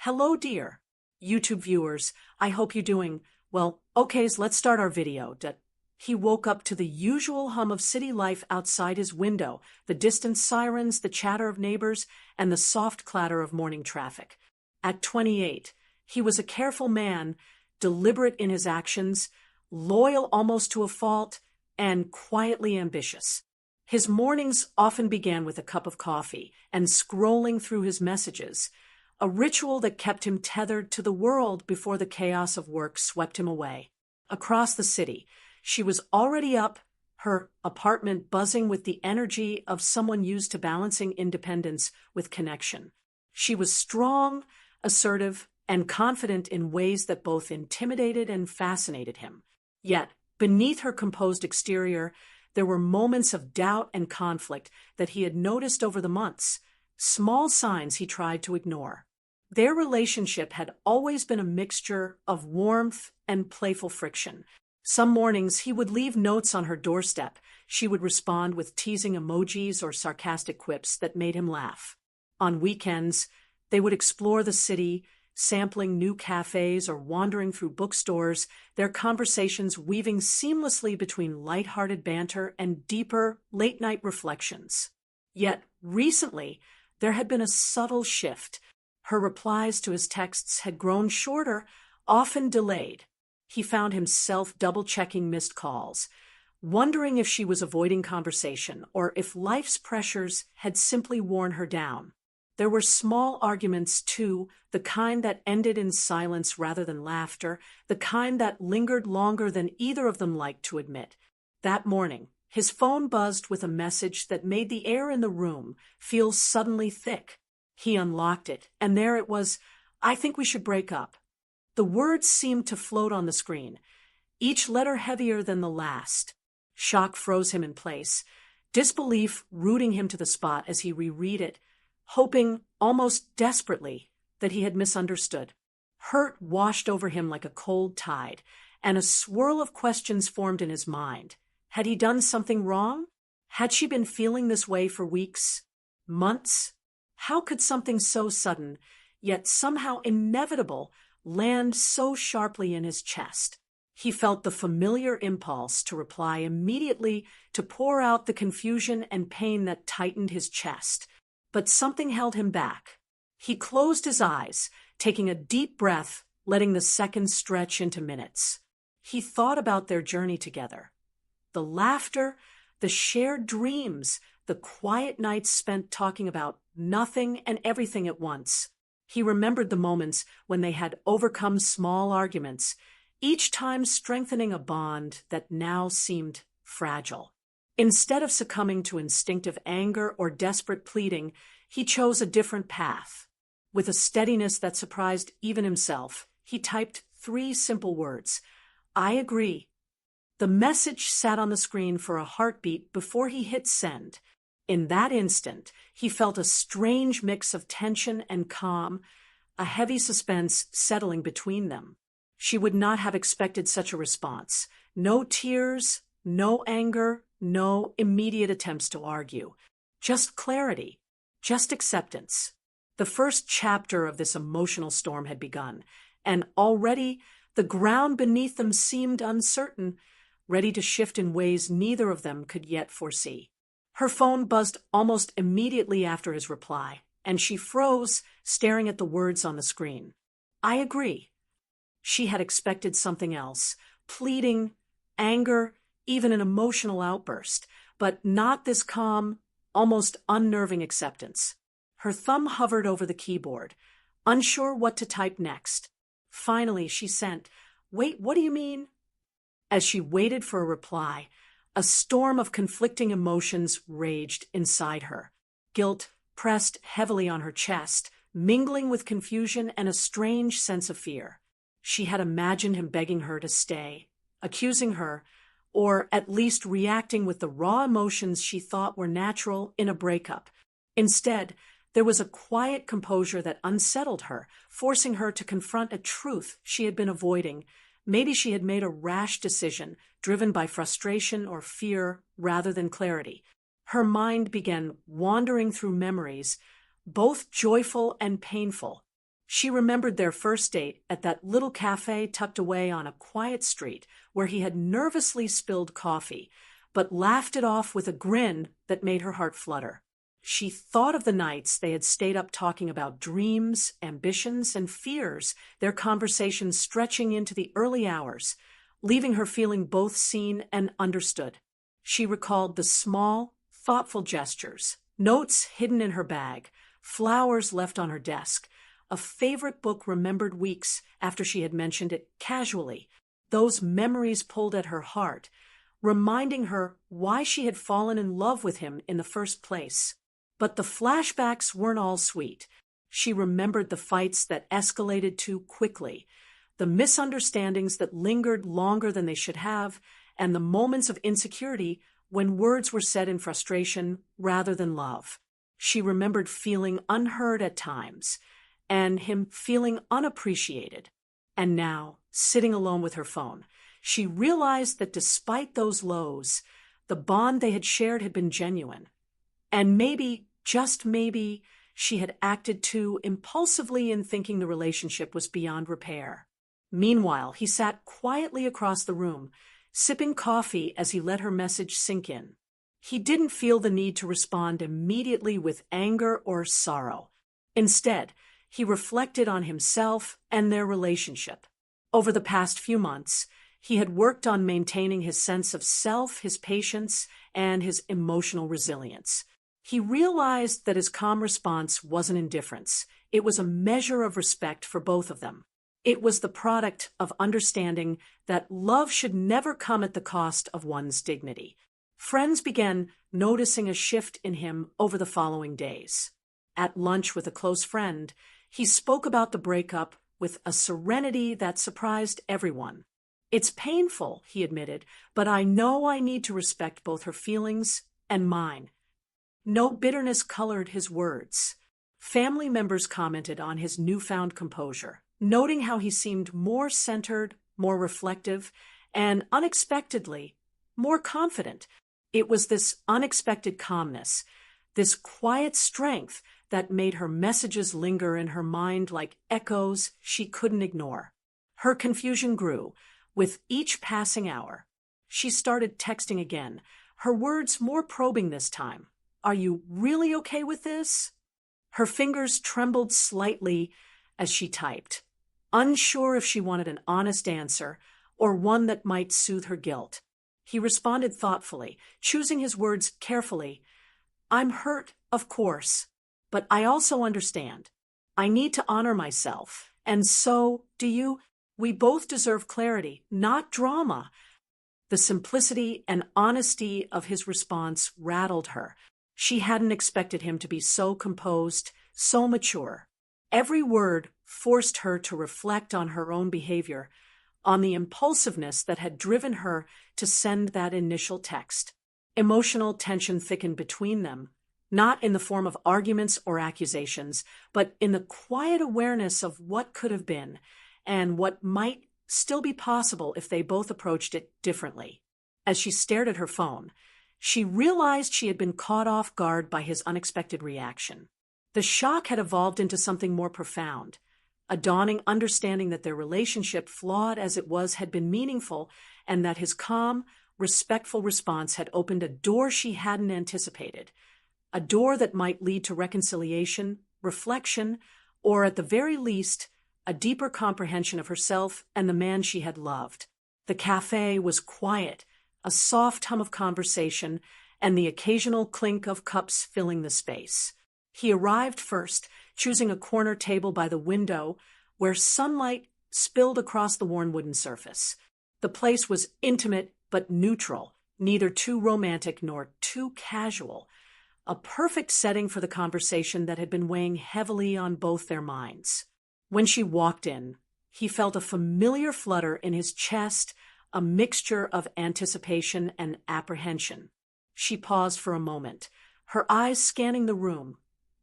Hello, dear YouTube viewers. I hope you're doing well. Okay, so let's start our video. He woke up to the usual hum of city life outside his window, the distant sirens, the chatter of neighbors, and the soft clatter of morning traffic. At 28, he was a careful man, deliberate in his actions, loyal almost to a fault, and quietly ambitious. His mornings often began with a cup of coffee and scrolling through his messages, a ritual that kept him tethered to the world before the chaos of work swept him away. Across the city, she was already up, her apartment buzzing with the energy of someone used to balancing independence with connection. She was strong, assertive, and confident in ways that both intimidated and fascinated him. Yet, beneath her composed exterior, there were moments of doubt and conflict that he had noticed over the months, small signs he tried to ignore. Their relationship had always been a mixture of warmth and playful friction. Some mornings he would leave notes on her doorstep. She would respond with teasing emojis or sarcastic quips that made him laugh. On weekends, they would explore the city, sampling new cafes or wandering through bookstores, their conversations weaving seamlessly between light-hearted banter and deeper, late-night reflections. Yet, recently, there had been a subtle shift. Her replies to his texts had grown shorter, often delayed. He found himself double-checking missed calls, wondering if she was avoiding conversation or if life's pressures had simply worn her down. There were small arguments, too, the kind that ended in silence rather than laughter, the kind that lingered longer than either of them liked to admit. That morning, his phone buzzed with a message that made the air in the room feel suddenly thick. He unlocked it, and there it was, "I think we should break up." The words seemed to float on the screen, each letter heavier than the last. Shock froze him in place, disbelief rooting him to the spot as he reread it, hoping, almost desperately, that he had misunderstood. Hurt washed over him like a cold tide, and a swirl of questions formed in his mind. Had he done something wrong? Had she been feeling this way for weeks? Months? How could something so sudden, yet somehow inevitable, land so sharply in his chest? He felt the familiar impulse to reply immediately, to pour out the confusion and pain that tightened his chest. But something held him back. He closed his eyes, taking a deep breath, letting the seconds stretch into minutes. He thought about their journey together. The laughter, the shared dreams, the quiet nights spent talking about nothing and everything at once. He remembered the moments when they had overcome small arguments, each time strengthening a bond that now seemed fragile. Instead of succumbing to instinctive anger or desperate pleading, he chose a different path. With a steadiness that surprised even himself, he typed 3 simple words: "I agree." The message sat on the screen for a heartbeat before he hit send. In that instant, he felt a strange mix of tension and calm, a heavy suspense settling between them. She would not have expected such a response. No tears, no anger, no immediate attempts to argue. Just clarity, just acceptance. The first chapter of this emotional storm had begun, and already the ground beneath them seemed uncertain, ready to shift in ways neither of them could yet foresee. Her phone buzzed almost immediately after his reply, and she froze, staring at the words on the screen. "I agree." She had expected something else, pleading, anger, even an emotional outburst, but not this calm, almost unnerving acceptance. Her thumb hovered over the keyboard, unsure what to type next. Finally, she sent, "Wait, what do you mean?" As she waited for a reply, a storm of conflicting emotions raged inside her. Guilt pressed heavily on her chest, mingling with confusion and a strange sense of fear. She had imagined him begging her to stay, accusing her, or at least reacting with the raw emotions she thought were natural in a breakup. Instead, there was a quiet composure that unsettled her, forcing her to confront a truth she had been avoiding. Maybe she had made a rash decision, driven by frustration or fear rather than clarity. Her mind began wandering through memories, both joyful and painful. She remembered their first date at that little cafe tucked away on a quiet street where he had nervously spilled coffee, but laughed it off with a grin that made her heart flutter. She thought of the nights they had stayed up talking about dreams, ambitions, and fears, their conversations stretching into the early hours, leaving her feeling both seen and understood. She recalled the small, thoughtful gestures, notes hidden in her bag, flowers left on her desk, a favorite book remembered weeks after she had mentioned it casually. Those memories pulled at her heart, reminding her why she had fallen in love with him in the first place. But the flashbacks weren't all sweet. She remembered the fights that escalated too quickly, the misunderstandings that lingered longer than they should have, and the moments of insecurity when words were said in frustration rather than love. She remembered feeling unheard at times, and him feeling unappreciated. And now, sitting alone with her phone, she realized that despite those lows, the bond they had shared had been genuine. And maybe, just maybe, she had acted too impulsively in thinking the relationship was beyond repair. Meanwhile, he sat quietly across the room, sipping coffee as he let her message sink in. He didn't feel the need to respond immediately with anger or sorrow. Instead, he reflected on himself and their relationship. Over the past few months, he had worked on maintaining his sense of self, his patience, and his emotional resilience. He realized that his calm response wasn't indifference. It was a measure of respect for both of them. It was the product of understanding that love should never come at the cost of one's dignity. Friends began noticing a shift in him over the following days. At lunch with a close friend, he spoke about the breakup with a serenity that surprised everyone. "It's painful," he admitted, "but I know I need to respect both her feelings and mine." No bitterness colored his words. Family members commented on his newfound composure, noting how he seemed more centered, more reflective, and unexpectedly, more confident. It was this unexpected calmness, this quiet strength that made her messages linger in her mind like echoes she couldn't ignore. Her confusion grew with each passing hour. She started texting again, her words more probing this time. "Are you really okay with this?" Her fingers trembled slightly as she typed, unsure if she wanted an honest answer or one that might soothe her guilt. He responded thoughtfully, choosing his words carefully. "I'm hurt, of course, but I also understand. I need to honor myself, and so do you. We both deserve clarity, not drama." The simplicity and honesty of his response rattled her. She hadn't expected him to be so composed, so mature. Every word forced her to reflect on her own behavior, on the impulsiveness that had driven her to send that initial text. Emotional tension thickened between them, not in the form of arguments or accusations, but in the quiet awareness of what could have been and what might still be possible if they both approached it differently. As she stared at her phone, she realized she had been caught off guard by his unexpected reaction. The shock had evolved into something more profound, a dawning understanding that their relationship, flawed as it was, had been meaningful, and that his calm, respectful response had opened a door she hadn't anticipated, a door that might lead to reconciliation, reflection, or at the very least, a deeper comprehension of herself and the man she had loved. The cafe was quiet, a soft hum of conversation, and the occasional clink of cups filling the space. He arrived first, choosing a corner table by the window where sunlight spilled across the worn wooden surface. The place was intimate but neutral, neither too romantic nor too casual, a perfect setting for the conversation that had been weighing heavily on both their minds. When she walked in, he felt a familiar flutter in his chest, a mixture of anticipation and apprehension. She paused for a moment, her eyes scanning the room,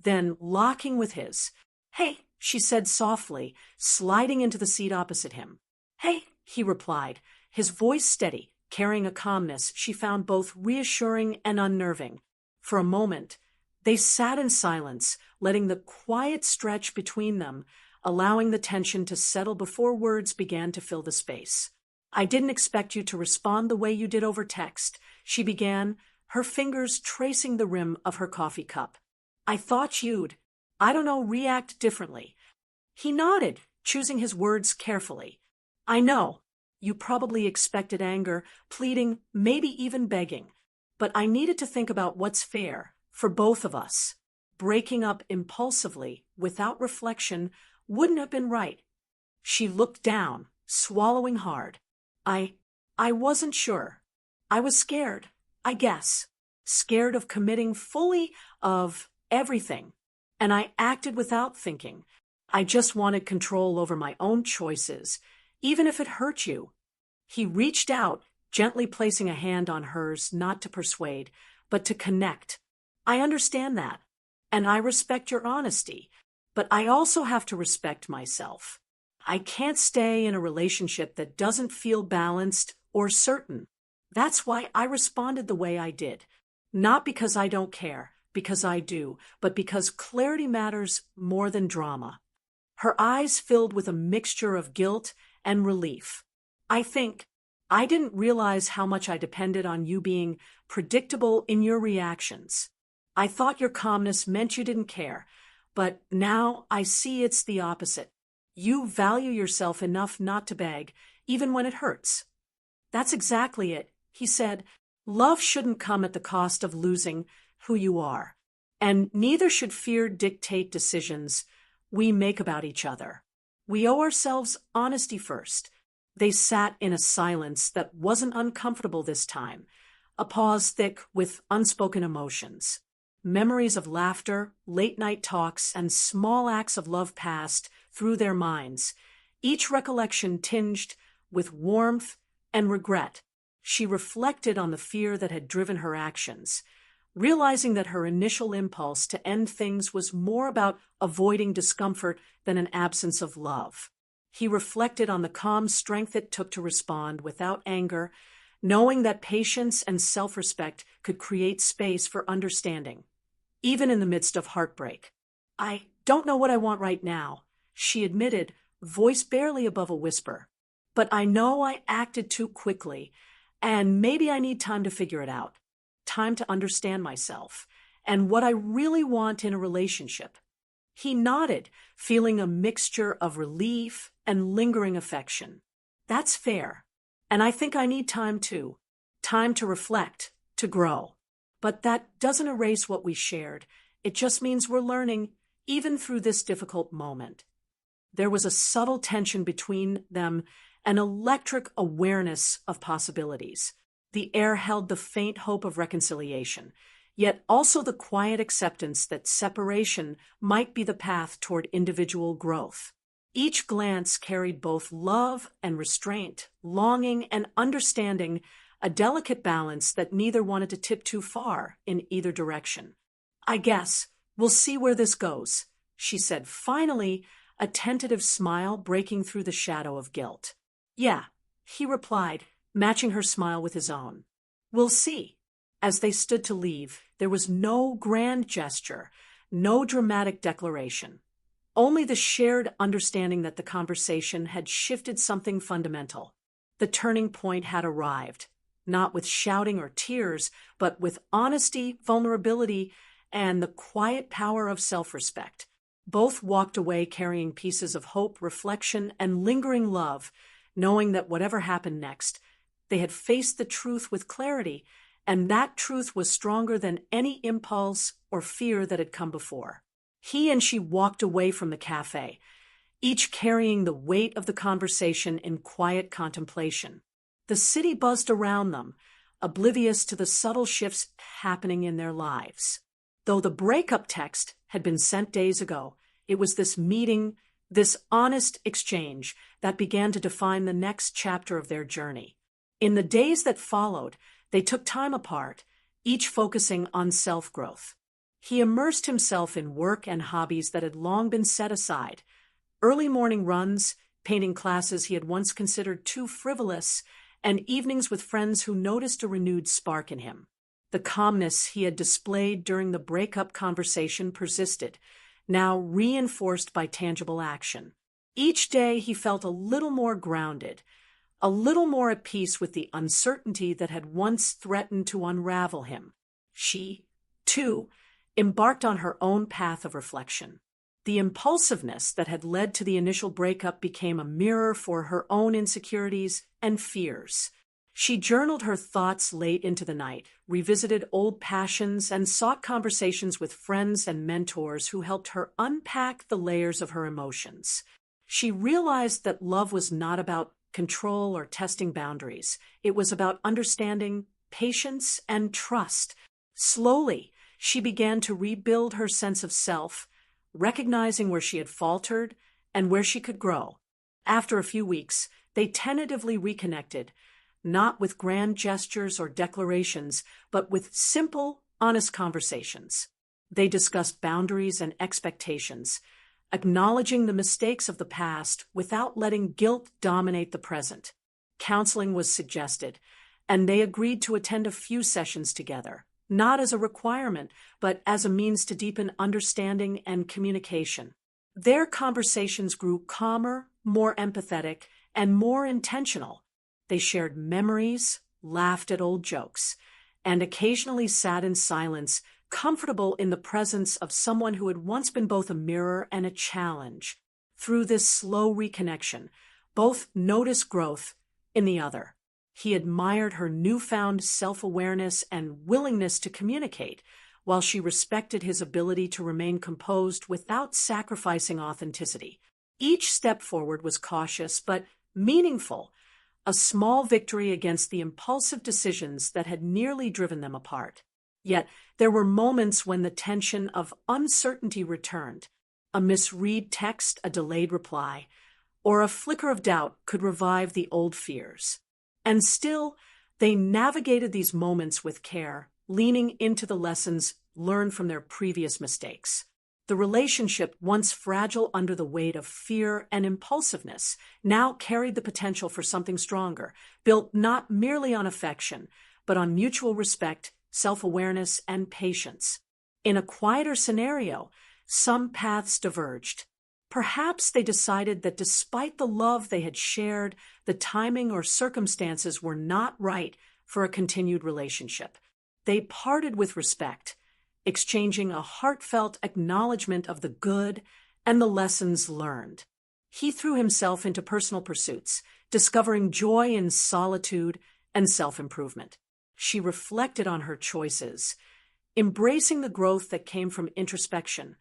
then locking with his. "Hey," she said softly, sliding into the seat opposite him. "Hey," he replied, his voice steady, carrying a calmness she found both reassuring and unnerving. For a moment, they sat in silence, letting the quiet stretch between them allowing the tension to settle before words began to fill the space. I didn't expect you to respond the way you did over text, she began, her fingers tracing the rim of her coffee cup. I thought you'd, I don't know, react differently. He nodded, choosing his words carefully. I know. You probably expected anger, pleading, maybe even begging. But I needed to think about what's fair for both of us. Breaking up impulsively, without reflection, wouldn't have been right. She looked down, swallowing hard. I wasn't sure. I was scared, I guess. Scared of committing fully, of everything. And I acted without thinking. I just wanted control over my own choices, even if it hurt you. He reached out, gently placing a hand on hers, not to persuade, but to connect. I understand that, and I respect your honesty, but I also have to respect myself. I can't stay in a relationship that doesn't feel balanced or certain. That's why I responded the way I did. Not because I don't care, because I do, but because clarity matters more than drama. Her eyes filled with a mixture of guilt and relief. I didn't realize how much I depended on you being predictable in your reactions. I thought your calmness meant you didn't care, but now I see it's the opposite. You value yourself enough not to beg, even when it hurts. That's exactly it, he said. Love shouldn't come at the cost of losing who you are, and neither should fear dictate decisions we make about each other. We owe ourselves honesty first. They sat in a silence that wasn't uncomfortable this time, a pause thick with unspoken emotions. Memories of laughter, late-night talks, and small acts of love passed through their minds, each recollection tinged with warmth and regret. She reflected on the fear that had driven her actions, realizing that her initial impulse to end things was more about avoiding discomfort than an absence of love. He reflected on the calm strength it took to respond without anger, knowing that patience and self-respect could create space for understanding, even in the midst of heartbreak. I don't know what I want right now, she admitted, voice barely above a whisper. But I know I acted too quickly, and maybe I need time to figure it out. Time to understand myself, and what I really want in a relationship. He nodded, feeling a mixture of relief and lingering affection. That's fair, and I think I need time too. Time to reflect, to grow. But that doesn't erase what we shared. It just means we're learning, even through this difficult moment. There was a subtle tension between them, an electric awareness of possibilities. The air held the faint hope of reconciliation, yet also the quiet acceptance that separation might be the path toward individual growth. Each glance carried both love and restraint, longing and understanding, a delicate balance that neither wanted to tip too far in either direction. I guess we'll see where this goes, she said finally, a tentative smile breaking through the shadow of guilt. Yeah, he replied, matching her smile with his own. We'll see. As they stood to leave, there was no grand gesture, no dramatic declaration. Only the shared understanding that the conversation had shifted something fundamental. The turning point had arrived, not with shouting or tears, but with honesty, vulnerability, and the quiet power of self-respect. Both walked away carrying pieces of hope, reflection, and lingering love, knowing that whatever happened next, they had faced the truth with clarity, and that truth was stronger than any impulse or fear that had come before. He and she walked away from the cafe, each carrying the weight of the conversation in quiet contemplation. The city buzzed around them, oblivious to the subtle shifts happening in their lives. Though the breakup text had been sent days ago, it was this meeting, this honest exchange, that began to define the next chapter of their journey. In the days that followed, they took time apart, each focusing on self-growth. He immersed himself in work and hobbies that had long been set aside. Early morning runs, painting classes he had once considered too frivolous, and evenings with friends who noticed a renewed spark in him. The calmness he had displayed during the breakup conversation persisted, now reinforced by tangible action. Each day he felt a little more grounded, a little more at peace with the uncertainty that had once threatened to unravel him. She, too, embarked on her own path of reflection. The impulsiveness that had led to the initial breakup became a mirror for her own insecurities and fears. She journaled her thoughts late into the night, revisited old passions, and sought conversations with friends and mentors who helped her unpack the layers of her emotions. She realized that love was not about control or testing boundaries. It was about understanding, patience, and trust. Slowly, she began to rebuild her sense of self, recognizing where she had faltered and where she could grow. After a few weeks, they tentatively reconnected, not with grand gestures or declarations, but with simple, honest conversations. They discussed boundaries and expectations, acknowledging the mistakes of the past without letting guilt dominate the present. Counseling was suggested, and they agreed to attend a few sessions together, not as a requirement, but as a means to deepen understanding and communication. Their conversations grew calmer, more empathetic, and more intentional. They shared memories, laughed at old jokes, and occasionally sat in silence, comfortable in the presence of someone who had once been both a mirror and a challenge. Through this slow reconnection, both noticed growth in the other. He admired her newfound self-awareness and willingness to communicate, while she respected his ability to remain composed without sacrificing authenticity. Each step forward was cautious but meaningful, a small victory against the impulsive decisions that had nearly driven them apart. Yet there were moments when the tension of uncertainty returned. A misread text, a delayed reply, or a flicker of doubt could revive the old fears. And still, they navigated these moments with care, leaning into the lessons learned from their previous mistakes. The relationship, once fragile under the weight of fear and impulsiveness, now carried the potential for something stronger, built not merely on affection, but on mutual respect, self-awareness, and patience. In a quieter scenario, some paths diverged. Perhaps they decided that despite the love they had shared, the timing or circumstances were not right for a continued relationship. They parted with respect, exchanging a heartfelt acknowledgement of the good and the lessons learned. He threw himself into personal pursuits, discovering joy in solitude and self-improvement. She reflected on her choices, embracing the growth that came from introspection,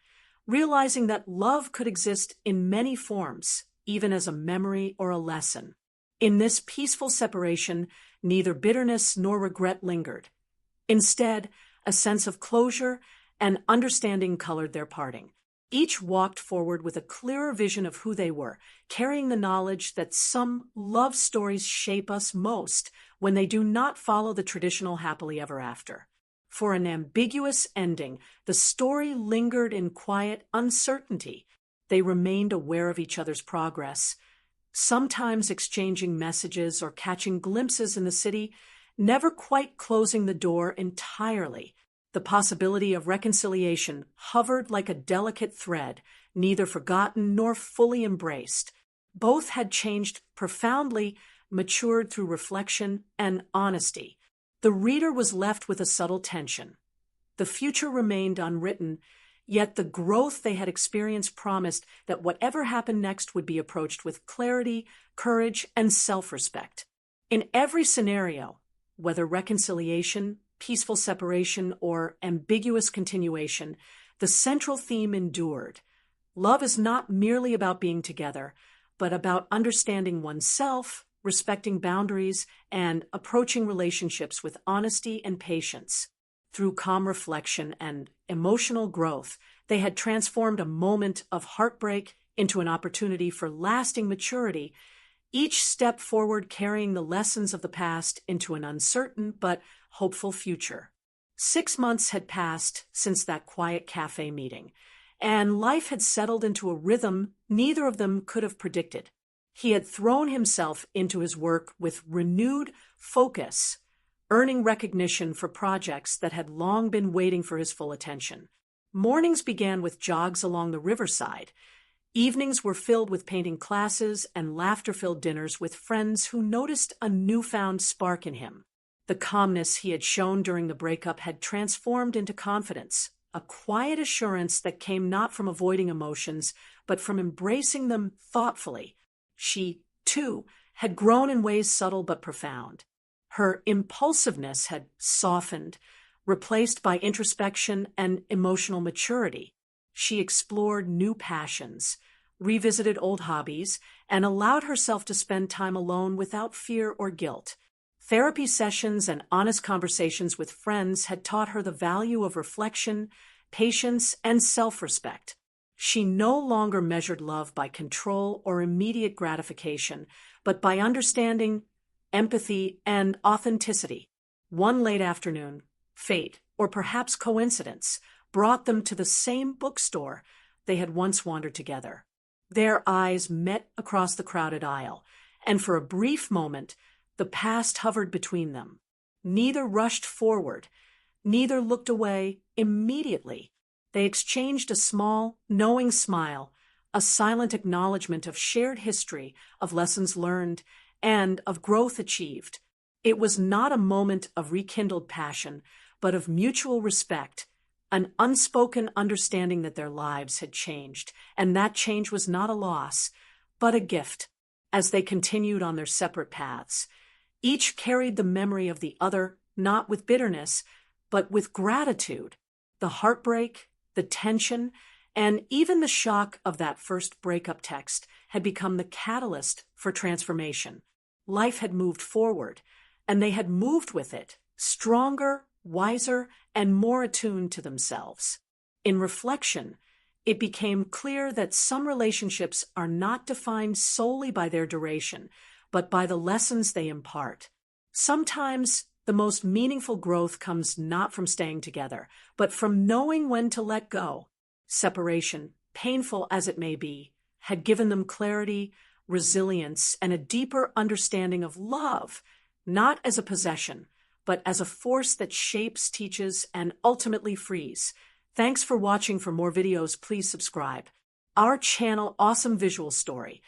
realizing that love could exist in many forms, even as a memory or a lesson. In this peaceful separation, neither bitterness nor regret lingered. Instead, a sense of closure and understanding colored their parting. Each walked forward with a clearer vision of who they were, carrying the knowledge that some love stories shape us most when they do not follow the traditional happily ever after. For an ambiguous ending, the story lingered in quiet uncertainty. They remained aware of each other's progress, sometimes exchanging messages or catching glimpses in the city, never quite closing the door entirely. The possibility of reconciliation hovered like a delicate thread, neither forgotten nor fully embraced. Both had changed profoundly, matured through reflection and honesty. The reader was left with a subtle tension. The future remained unwritten, yet the growth they had experienced promised that whatever happened next would be approached with clarity, courage, and self-respect. In every scenario, whether reconciliation, peaceful separation, or ambiguous continuation, the central theme endured. Love is not merely about being together, but about understanding oneself, respecting boundaries, and approaching relationships with honesty and patience. Through calm reflection and emotional growth, they had transformed a moment of heartbreak into an opportunity for lasting maturity, each step forward carrying the lessons of the past into an uncertain but hopeful future. 6 months had passed since that quiet cafe meeting, and life had settled into a rhythm neither of them could have predicted. He had thrown himself into his work with renewed focus, earning recognition for projects that had long been waiting for his full attention. Mornings began with jogs along the riverside. Evenings were filled with painting classes and laughter-filled dinners with friends who noticed a newfound spark in him. The calmness he had shown during the breakup had transformed into confidence, a quiet assurance that came not from avoiding emotions, but from embracing them thoughtfully. She, too, had grown in ways subtle but profound. Her impulsiveness had softened, replaced by introspection and emotional maturity. She explored new passions, revisited old hobbies, and allowed herself to spend time alone without fear or guilt. Therapy sessions and honest conversations with friends had taught her the value of reflection, patience, and self-respect. She no longer measured love by control or immediate gratification, but by understanding, empathy, and authenticity. One late afternoon, fate, or perhaps coincidence, brought them to the same bookstore they had once wandered together. Their eyes met across the crowded aisle, and for a brief moment, the past hovered between them. Neither rushed forward, neither looked away immediately. They exchanged a small, knowing smile, a silent acknowledgement of shared history, of lessons learned, and of growth achieved. It was not a moment of rekindled passion, but of mutual respect, an unspoken understanding that their lives had changed, and that change was not a loss, but a gift. As they continued on their separate paths, each carried the memory of the other, not with bitterness, but with gratitude. The heartbreak, the tension, and even the shock of that first breakup text had become the catalyst for transformation. Life had moved forward, and they had moved with it, stronger, wiser, and more attuned to themselves. In reflection, it became clear that some relationships are not defined solely by their duration, but by the lessons they impart. Sometimes the most meaningful growth comes not from staying together, but from knowing when to let go. Separation, painful as it may be, had given them clarity, resilience, and a deeper understanding of love, not as a possession, but as a force that shapes, teaches, and ultimately frees. Thanks for watching. For more videos, please subscribe. Our channel, Awesome Visual Story,